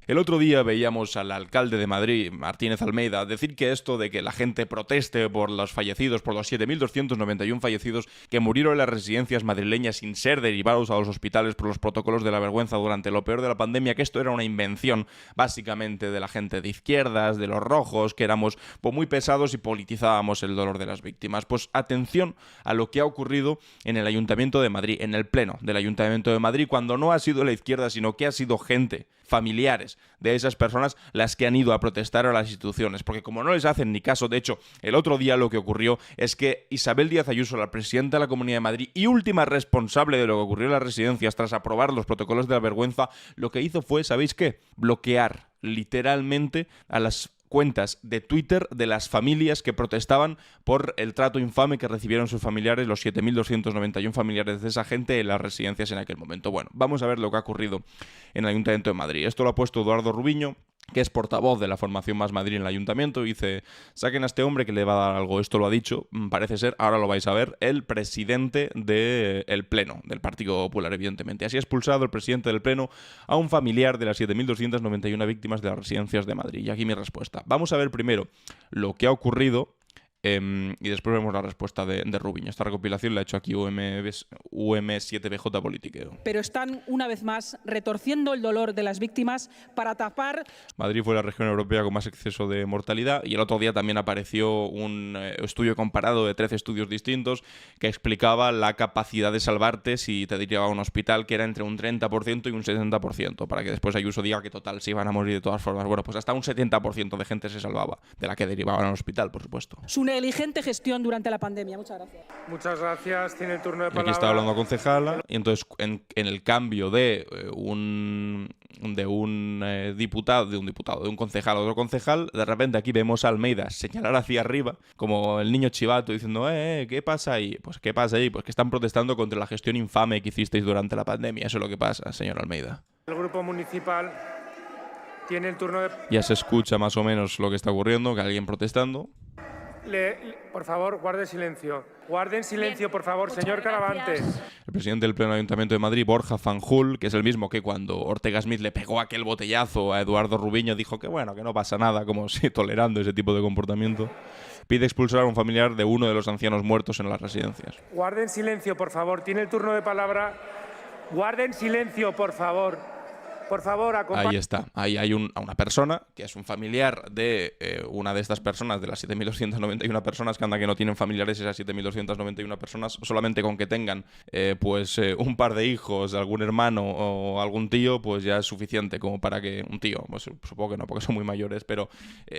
El otro día veíamos al alcalde de Madrid, Martínez Almeida, decir que esto de que la gente proteste por los fallecidos, por los 7.291 fallecidos que murieron en las residencias madrileñas sin ser derivados a los hospitales por los protocolos de la vergüenza durante lo peor de la pandemia, que esto era una invención básicamente de la gente de izquierdas, de los rojos, que éramos muy pesados y politizábamos el dolor de las víctimas. Pues atención a lo que ha ocurrido en el Ayuntamiento de Madrid, en el pleno del Ayuntamiento de Madrid, cuando no ha sido la izquierda, sino que ha sido gente, familiares de esas personas las que han ido a protestar a las instituciones, porque como no les hacen ni caso, de hecho, el otro día lo que ocurrió es que Isabel Díaz Ayuso, la presidenta de la Comunidad de Madrid y última responsable de lo que ocurrió en las residencias tras aprobar los protocolos de la vergüenza, lo que hizo fue, ¿sabéis qué? Bloquear literalmente a las cuentas de Twitter de las familias que protestaban por el trato infame que recibieron sus familiares, los 7.291 familiares de esa gente en las residencias en aquel momento. Bueno, vamos a ver lo que ha ocurrido en el Ayuntamiento de Madrid. Esto lo ha puesto Eduardo Rubiño, que es portavoz de la formación Más Madrid en el Ayuntamiento, y dice: saquen a este hombre que le va a dar algo. Esto lo ha dicho, parece ser, ahora lo vais a ver, el presidente del Pleno, del Partido Popular, evidentemente. Así ha expulsado el presidente del Pleno a un familiar de las 7.291 víctimas de las residencias de Madrid. Y aquí mi respuesta. Vamos a ver primero lo que ha ocurrido y después vemos la respuesta de Rubiño. Esta recopilación la ha hecho aquí UM7BJ Politiqueo. Pero están, una vez más, retorciendo el dolor de las víctimas para tapar... Madrid fue la región europea con más exceso de mortalidad, y el otro día también apareció un estudio comparado de 13 estudios distintos que explicaba la capacidad de salvarte si te derivaba a un hospital, que era entre un 30% y un 70%, para que después Ayuso diga que total se iban a morir de todas formas. Bueno, pues hasta un 70% de gente se salvaba, de la que derivaban al hospital, por supuesto. Su negligente gestión durante la pandemia. Muchas gracias. Muchas gracias. Tiene el turno de palabra. Y aquí está hablando concejala, y entonces en el cambio de un concejal a otro concejal, de repente aquí vemos a Almeida señalar hacia arriba, como el niño chivato, diciendo ¿qué pasa ahí? Pues ¿qué pasa ahí? Pues que están protestando contra la gestión infame que hicisteis durante la pandemia. Eso es lo que pasa, señor Almeida. El grupo municipal tiene el turno de... Ya se escucha más o menos lo que está ocurriendo, que alguien protestando. Por favor, guarden silencio. Guarden silencio, por favor, señor Caravante. El presidente del Pleno del Ayuntamiento de Madrid, Borja Fanjul, que es el mismo que cuando Ortega Smith le pegó aquel botellazo a Eduardo Rubiño, dijo que bueno, que no pasa nada, como si tolerando ese tipo de comportamiento, pide expulsar a un familiar de uno de los ancianos muertos en las residencias. Guarden silencio, por favor. Tiene el turno de palabra. Guarden silencio, por favor. Por favor, ahí está. Ahí hay una persona que es un familiar de una de estas personas, de las 7.291 personas, que anda que no tienen familiares. Esas 7.291 personas, solamente con que tengan un par de hijos, algún hermano o algún tío, pues ya es suficiente como para que... Un tío, pues supongo que no, porque son muy mayores, pero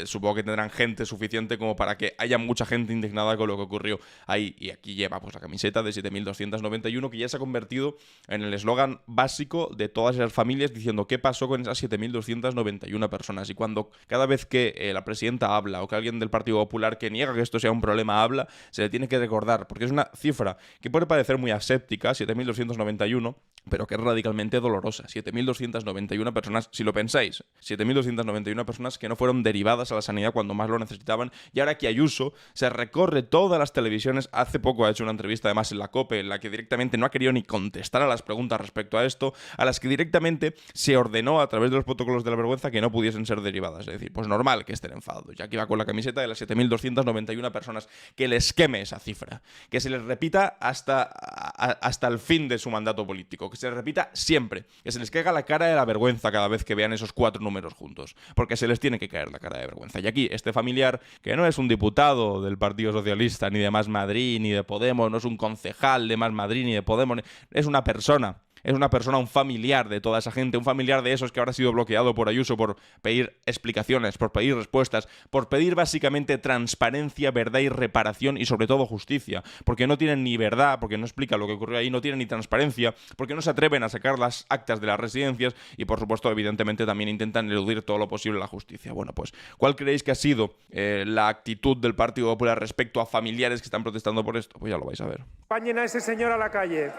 supongo que tendrán gente suficiente como para que haya mucha gente indignada con lo que ocurrió ahí. Y aquí lleva pues la camiseta de 7.291, que ya se ha convertido en el eslogan básico de todas esas familias, diciendo qué pasó con esas 7.291 personas. Y cuando cada vez que la presidenta habla, o que alguien del Partido Popular que niega que esto sea un problema habla, se le tiene que recordar, porque es una cifra que puede parecer muy aséptica, 7.291, pero que es radicalmente dolorosa. 7.291 personas, si lo pensáis, 7.291 personas que no fueron derivadas a la sanidad cuando más lo necesitaban, y ahora que Ayuso se recorre todas las televisiones. Hace poco ha hecho una entrevista además en la COPE, en la que directamente no ha querido ni contestar a las preguntas respecto a esto, a las que directamente se ordenó a través de los protocolos de la vergüenza que no pudiera ser derivadas. Es decir, pues normal que estén enfadados, ya que va con la camiseta de las 7.291 personas. Que les queme esa cifra, que se les repita hasta el fin de su mandato político, que se les repita siempre, que se les caiga la cara de la vergüenza cada vez que vean esos 4 números juntos, porque se les tiene que caer la cara de vergüenza. Y aquí este familiar, que no es un diputado del Partido Socialista, ni de Más Madrid, ni de Podemos, no es un concejal de Más Madrid, ni de Podemos, es una persona. Es una persona, un familiar de toda esa gente, un familiar de esos que ahora ha sido bloqueado por Ayuso por pedir explicaciones, por pedir respuestas, por pedir básicamente transparencia, verdad y reparación, y sobre todo justicia, porque no tienen ni verdad, porque no explica lo que ocurrió ahí, no tienen ni transparencia, porque no se atreven a sacar las actas de las residencias y, por supuesto, evidentemente también intentan eludir todo lo posible la justicia. Bueno, pues, ¿cuál creéis que ha sido la actitud del Partido Popular respecto a familiares que están protestando por esto? Pues ya lo vais a ver. Acompañen a ese señor a la calle.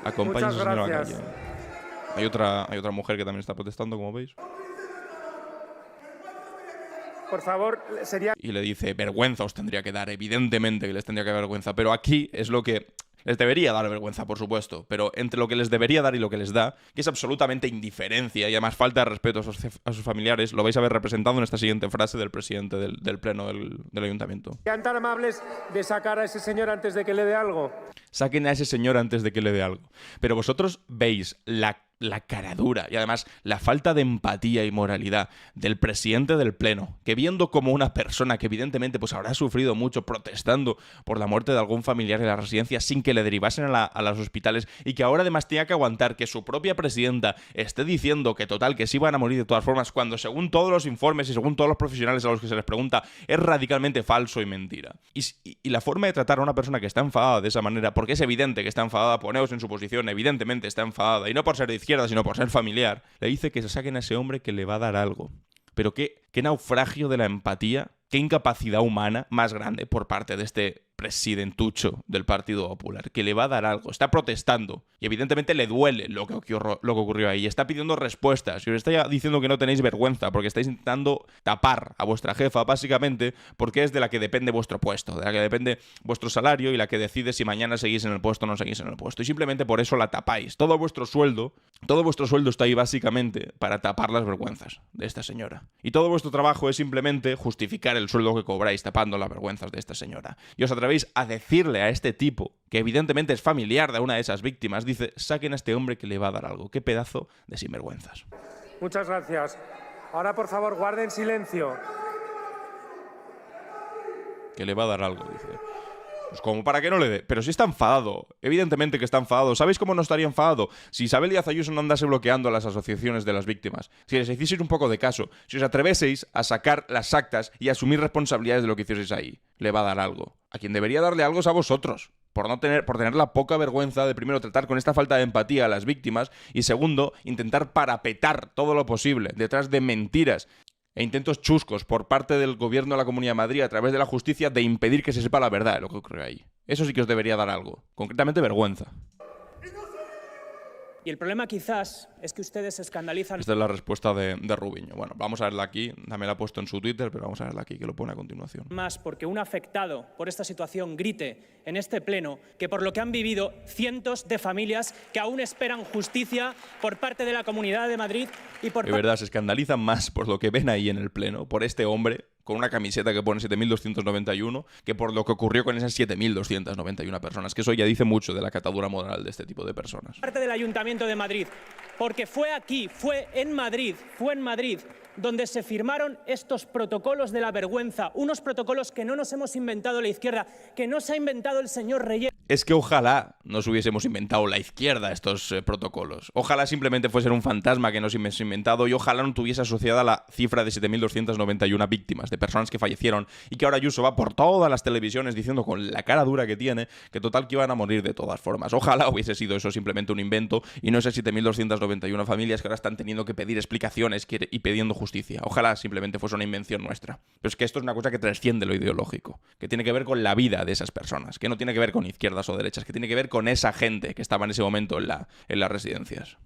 Acompaña a ese señor a la calle. Hay otra mujer que también está protestando, como veis. Por favor, sería... Y le dice, vergüenza os tendría que dar, evidentemente que les tendría que dar vergüenza. Pero aquí es lo que Les debería dar vergüenza, por supuesto, pero entre lo que les debería dar y lo que les da, que es absolutamente indiferencia y además falta de respeto a sus familiares, lo vais a ver representado en esta siguiente frase del presidente del pleno del ayuntamiento. ¿Sean tan amables de sacar a ese señor antes de que le dé algo? Saquen a ese señor antes de que le dé algo. Pero vosotros veis la caradura y además la falta de empatía y moralidad del presidente del pleno, que viendo como una persona que evidentemente pues habrá sufrido mucho protestando por la muerte de algún familiar en la residencia sin que le derivasen a los hospitales y que ahora además tenía que aguantar que su propia presidenta esté diciendo que total, que sí van a morir de todas formas, cuando según todos los informes y según todos los profesionales a los que se les pregunta es radicalmente falso y mentira. Y la forma de tratar a una persona que está enfadada de esa manera, porque es evidente que está enfadada, poneos en su posición, evidentemente está enfadada, y no por ser de izquierda, sino por ser familiar, le dice que se saquen a ese hombre que le va a dar algo. Pero qué naufragio de la empatía, qué incapacidad humana más grande por parte de este presidentucho del Partido Popular, que le va a dar algo, está protestando y evidentemente le duele lo que ocurrió ahí, está pidiendo respuestas y os está diciendo que no tenéis vergüenza porque estáis intentando tapar a vuestra jefa básicamente porque es de la que depende vuestro puesto, de la que depende vuestro salario y la que decide si mañana seguís en el puesto o no seguís en el puesto y simplemente por eso la tapáis. Todo vuestro sueldo está ahí básicamente para tapar las vergüenzas de esta señora y todo vuestro trabajo es simplemente justificar el sueldo que cobráis tapando las vergüenzas de esta señora y os atrevéis a decirle a este tipo, que evidentemente es familiar de una de esas víctimas, dice, saquen a este hombre que le va a dar algo. Qué pedazo de sinvergüenzas. Muchas gracias. Ahora, por favor, guarden silencio. Que le va a dar algo, dice. Pues como para que no le dé. Pero si está enfadado. Evidentemente que está enfadado. ¿Sabéis cómo no estaría enfadado? Si Isabel Díaz Ayuso no andase bloqueando a las asociaciones de las víctimas. Si les hicieseis un poco de caso. Si os atreveseis a sacar las actas y asumir responsabilidades de lo que hicieseis ahí. Le va a dar algo. A quien debería darle algo es a vosotros. Por tener la poca vergüenza de primero tratar con esta falta de empatía a las víctimas y segundo, intentar parapetar todo lo posible detrás de mentiras e intentos chuscos por parte del gobierno de la Comunidad de Madrid a través de la justicia de impedir que se sepa la verdad de lo que ocurre ahí. Eso sí que os debería dar algo. Concretamente vergüenza. Y el problema quizás es que ustedes se escandalizan. Esta es la respuesta de Rubiño. Bueno, vamos a verla aquí. Me la ha puesto en su Twitter, pero vamos a verla aquí, que lo pone a continuación. Más porque un afectado por esta situación grite en este pleno que por lo que han vivido cientos de familias que aún esperan justicia por parte de la Comunidad de Madrid y por... De verdad, se escandalizan más por lo que ven ahí en el pleno, por este hombre con una camiseta que pone 7.291, que por lo que ocurrió con esas 7.291 personas, que eso ya dice mucho de la catadura moral de este tipo de personas. Parte del Ayuntamiento de Madrid, porque fue en Madrid, donde se firmaron estos protocolos de la vergüenza, unos protocolos que no nos hemos inventado la izquierda, que no se ha inventado el señor Reyes. Es que ojalá nos hubiésemos inventado la izquierda estos protocolos. Ojalá simplemente fuesen un fantasma que nos hemos inventado y ojalá no tuviese asociada la cifra de 7.291 víctimas, de personas que fallecieron y que ahora Ayuso va por todas las televisiones diciendo con la cara dura que tiene que total que iban a morir de todas formas. Ojalá hubiese sido eso simplemente un invento y no esas 7.291 familias que ahora están teniendo que pedir explicaciones y pidiendo justicia. Ojalá simplemente fuese una invención nuestra. Pero es que esto es una cosa que trasciende lo ideológico, que tiene que ver con la vida de esas personas, que no tiene que ver con izquierdas o derechas, que tiene que ver con esa gente que estaba en ese momento en las residencias.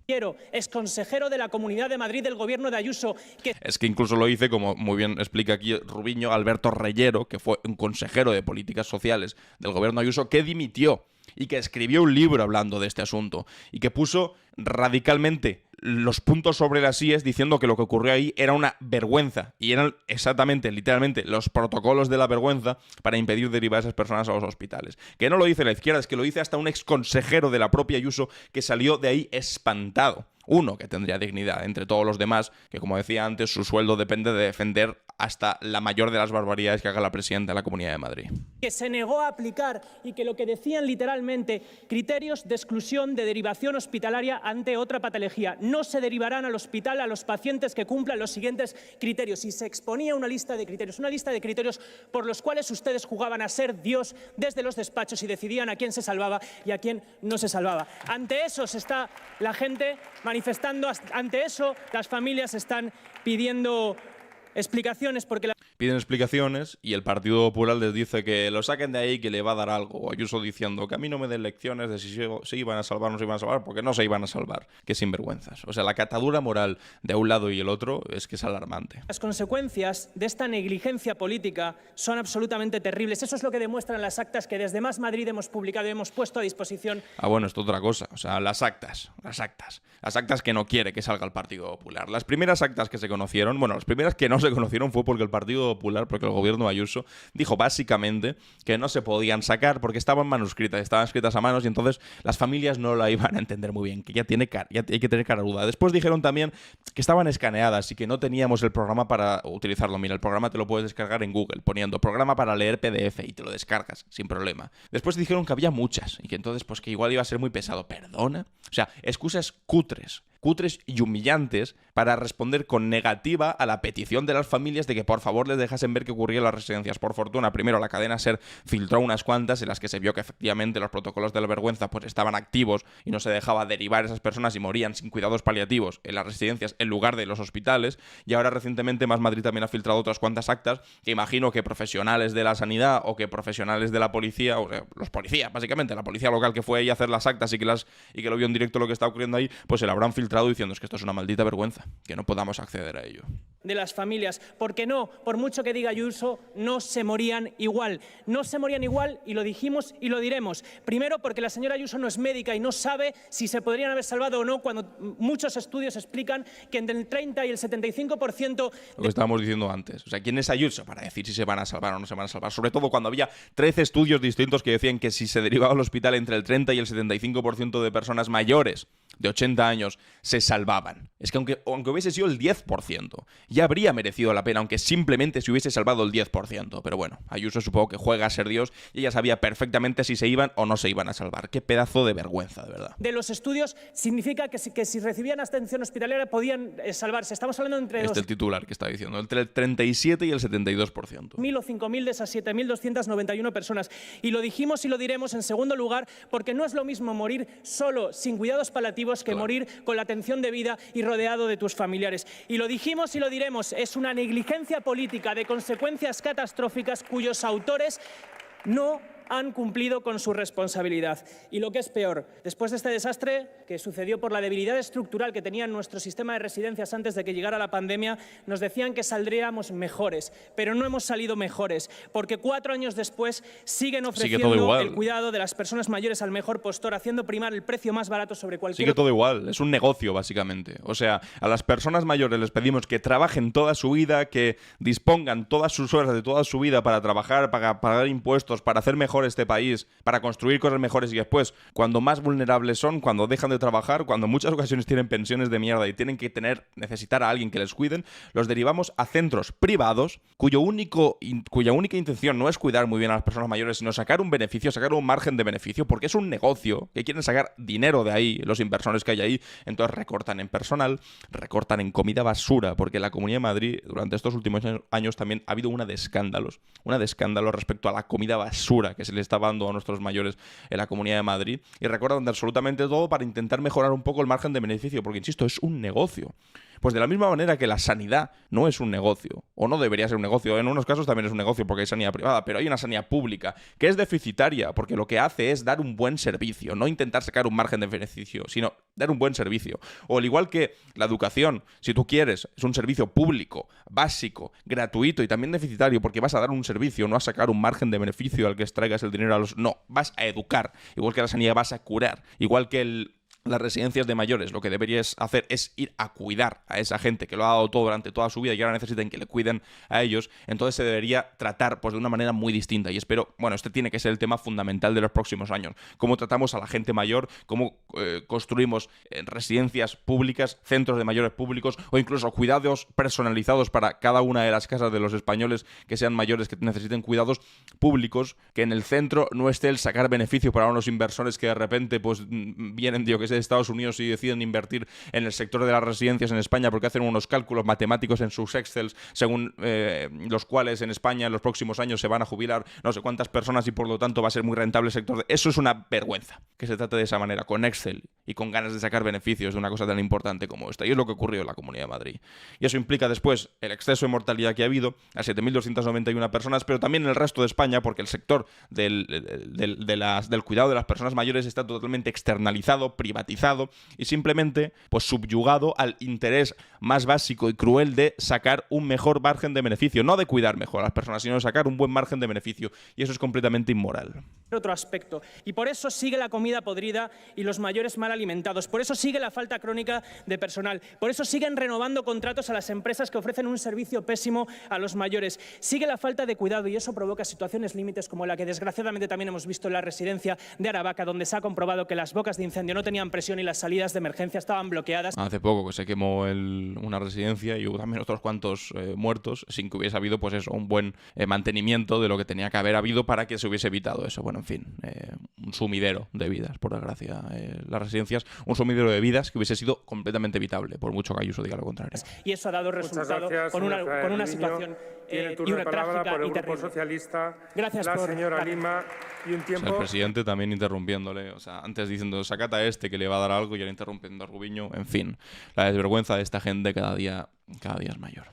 Es consejero de la Comunidad de Madrid del gobierno de Ayuso. Es que incluso lo hice, como muy bien explica aquí Rubiño, Alberto Reyero, que fue un consejero de políticas sociales del gobierno de Ayuso, que dimitió y que escribió un libro hablando de este asunto y que puso radicalmente los puntos sobre las íes diciendo que lo que ocurrió ahí era una vergüenza y eran exactamente, literalmente, los protocolos de la vergüenza para impedir derivar a esas personas a los hospitales. Que no lo dice la izquierda, es que lo dice hasta un ex consejero de la propia Ayuso que salió de ahí espantado. Uno que tendría dignidad entre todos los demás, que como decía antes, su sueldo depende de defender hasta la mayor de las barbaridades que haga la presidenta de la Comunidad de Madrid. Que se negó a aplicar y que lo que decían literalmente, criterios de exclusión de derivación hospitalaria ante otra patología. No se derivarán al hospital a los pacientes que cumplan los siguientes criterios. Y se exponía una lista de criterios por los cuales ustedes jugaban a ser Dios desde los despachos y decidían a quién se salvaba y a quién no se salvaba. Ante eso se está la gente manifestando, ante eso las familias están pidiendo explicaciones porque piden explicaciones y el Partido Popular les dice que lo saquen de ahí, que le va a dar algo. O Ayuso diciendo que a mí no me den lecciones de si se iban a salvar o no se iban a salvar, porque no se iban a salvar. Qué sinvergüenzas. O sea, la catadura moral de un lado y el otro es que es alarmante. Las consecuencias de esta negligencia política son absolutamente terribles. Eso es lo que demuestran las actas que desde Más Madrid hemos publicado y hemos puesto a disposición. Bueno, esto es otra cosa. O sea, las actas que no quiere que salga el Partido Popular. Las primeras actas que se conocieron, bueno, las primeras que no se conocieron fue porque el Partido Popular, porque el gobierno de Ayuso dijo básicamente que no se podían sacar porque estaban manuscritas, estaban escritas a manos y entonces las familias no la iban a entender muy bien, que ya hay que tener cara duda. Después dijeron también que estaban escaneadas y que no teníamos el programa para utilizarlo. Mira, el programa te lo puedes descargar en Google poniendo programa para leer PDF y te lo descargas sin problema. Después dijeron que había muchas y que entonces pues que igual iba a ser muy pesado. ¿Perdona? O sea, excusas cutres y humillantes para responder con negativa a la petición de las familias de que por favor les dejasen ver qué ocurría en las residencias. Por fortuna, primero la cadena SER filtró unas cuantas en las que se vio que efectivamente los protocolos de la vergüenza pues estaban activos y no se dejaba derivar a esas personas y morían sin cuidados paliativos en las residencias en lugar de los hospitales. Y ahora recientemente Más Madrid también ha filtrado otras cuantas actas que imagino que profesionales de la sanidad o que profesionales de la policía, o sea, los policías, básicamente, la policía local que fue ahí a hacer las actas y que lo vio en directo lo que está ocurriendo ahí, pues se la habrán filtrado diciendo es que esto es una maldita vergüenza, que no podamos acceder a ello. De las familias, porque no, por mucho que diga Ayuso, no se morían igual. No se morían igual y lo dijimos y lo diremos. Primero, porque la señora Ayuso no es médica y no sabe si se podrían haber salvado o no, cuando muchos estudios explican que entre el 30 y el 75%... Lo que estábamos diciendo antes. O sea, ¿quién es Ayuso para decir si se van a salvar o no se van a salvar? Sobre todo cuando había 13 estudios distintos que decían que si se derivaba al hospital entre el 30 y el 75% de personas mayores de 80 años se salvaban. Es que aunque hubiese sido el 10%, ya habría merecido la pena, aunque simplemente se hubiese salvado el 10%. Pero bueno, Ayuso supongo que juega a ser Dios y ella sabía perfectamente si se iban o no se iban a salvar. Qué pedazo de vergüenza, de verdad. De los estudios significa que si recibían atención hospitalaria podían salvarse. Estamos hablando entre el titular que está diciendo, entre el 37 y el 72%. 1.000 o 5.000 de esas 7.291 personas. Y lo dijimos y lo diremos en segundo lugar porque no es lo mismo morir solo, sin cuidados paliativos, que morir con la atención debida y rodeado de tus familiares. Y lo dijimos y lo diremos, es una negligencia política de consecuencias catastróficas cuyos autores no han cumplido con su responsabilidad. Y lo que es peor, después de este desastre que sucedió por la debilidad estructural que tenía nuestro sistema de residencias antes de que llegara la pandemia, nos decían que saldríamos mejores, pero no hemos salido mejores, porque 4 años después siguen ofreciendo el cuidado de las personas mayores al mejor postor, haciendo primar el precio más barato sobre cualquier... Sigue todo igual, es un negocio básicamente. O sea, a las personas mayores les pedimos que trabajen toda su vida, que dispongan todas sus horas de toda su vida para trabajar, para pagar impuestos, para hacer mejor este país, para construir cosas mejores y después, cuando más vulnerables son, cuando dejan de trabajar, cuando en muchas ocasiones tienen pensiones de mierda y tienen que necesitar a alguien que les cuiden, los derivamos a centros privados cuya única intención no es cuidar muy bien a las personas mayores, sino sacar un beneficio, sacar un margen de beneficio, porque es un negocio que quieren sacar dinero de ahí, los inversores que hay ahí. Entonces recortan en personal, recortan en comida basura, porque en la Comunidad de Madrid durante estos últimos años también ha habido una de escándalos respecto a la comida basura que se le está dando a nuestros mayores en la Comunidad de Madrid, y recortan absolutamente todo para intentar mejorar un poco el margen de beneficio, porque insisto, es un negocio. Pues de la misma manera que la sanidad no es un negocio, o no debería ser un negocio, en unos casos también es un negocio porque hay sanidad privada, pero hay una sanidad pública que es deficitaria porque lo que hace es dar un buen servicio, no intentar sacar un margen de beneficio, sino dar un buen servicio. O al igual que la educación, si tú quieres, es un servicio público, básico, gratuito y también deficitario porque vas a dar un servicio, no a sacar un margen de beneficio al que extraigas el dinero a los... No, vas a educar, igual que la sanidad vas a curar, igual que las residencias de mayores, lo que deberías hacer es ir a cuidar a esa gente que lo ha dado todo durante toda su vida y ahora necesitan que le cuiden a ellos. Entonces se debería tratar pues de una manera muy distinta y espero, bueno, este tiene que ser el tema fundamental de los próximos años. Cómo tratamos a la gente mayor, cómo construimos residencias públicas, centros de mayores públicos o incluso cuidados personalizados para cada una de las casas de los españoles que sean mayores, que necesiten cuidados públicos, que en el centro no esté el sacar beneficio para unos inversores que de repente pues vienen, yo que sé, de Estados Unidos y deciden invertir en el sector de las residencias en España porque hacen unos cálculos matemáticos en sus Excels según los cuales en España en los próximos años se van a jubilar no sé cuántas personas y por lo tanto va a ser muy rentable el sector. Eso es una vergüenza, que se trate de esa manera, con Excel y con ganas de sacar beneficios de una cosa tan importante como esta. Y es lo que ocurrió en la Comunidad de Madrid. Y eso implica después el exceso de mortalidad que ha habido a 7.291 personas, pero también en el resto de España, porque el sector del cuidado de las personas mayores está totalmente externalizado, privatizado y simplemente pues subyugado al interés más básico y cruel de sacar un mejor margen de beneficio, no de cuidar mejor a las personas, sino de sacar un buen margen de beneficio. Y eso es completamente inmoral. Otro aspecto. Y por eso sigue la comida podrida y los mayores mal alimentados. Por eso sigue la falta crónica de personal. Por eso siguen renovando contratos a las empresas que ofrecen un servicio pésimo a los mayores. Sigue la falta de cuidado y eso provoca situaciones límites como la que desgraciadamente también hemos visto en la residencia de Aravaca, donde se ha comprobado que las bocas de incendio no tenían presión y las salidas de emergencia estaban bloqueadas. Hace poco que se quemó una residencia y hubo también otros cuantos muertos sin que hubiese habido pues eso, un buen mantenimiento de lo que tenía que haber habido para que se hubiese evitado eso. Bueno, en fin, un sumidero de vidas, por desgracia. Las residencias, un sumidero de vidas que hubiese sido completamente evitable, por mucho que Ayuso diga lo contrario. Y eso ha dado resultado con una situación y una trágica por el y Grupo terrible. Socialista. Gracias la por señora Lima y un tiempo. O sea, el presidente también interrumpiéndole, o sea, antes diciendo sacata a este que le va a dar algo y ahora interrumpiendo a Rubiño. En fin, la desvergüenza de esta gente cada día es mayor.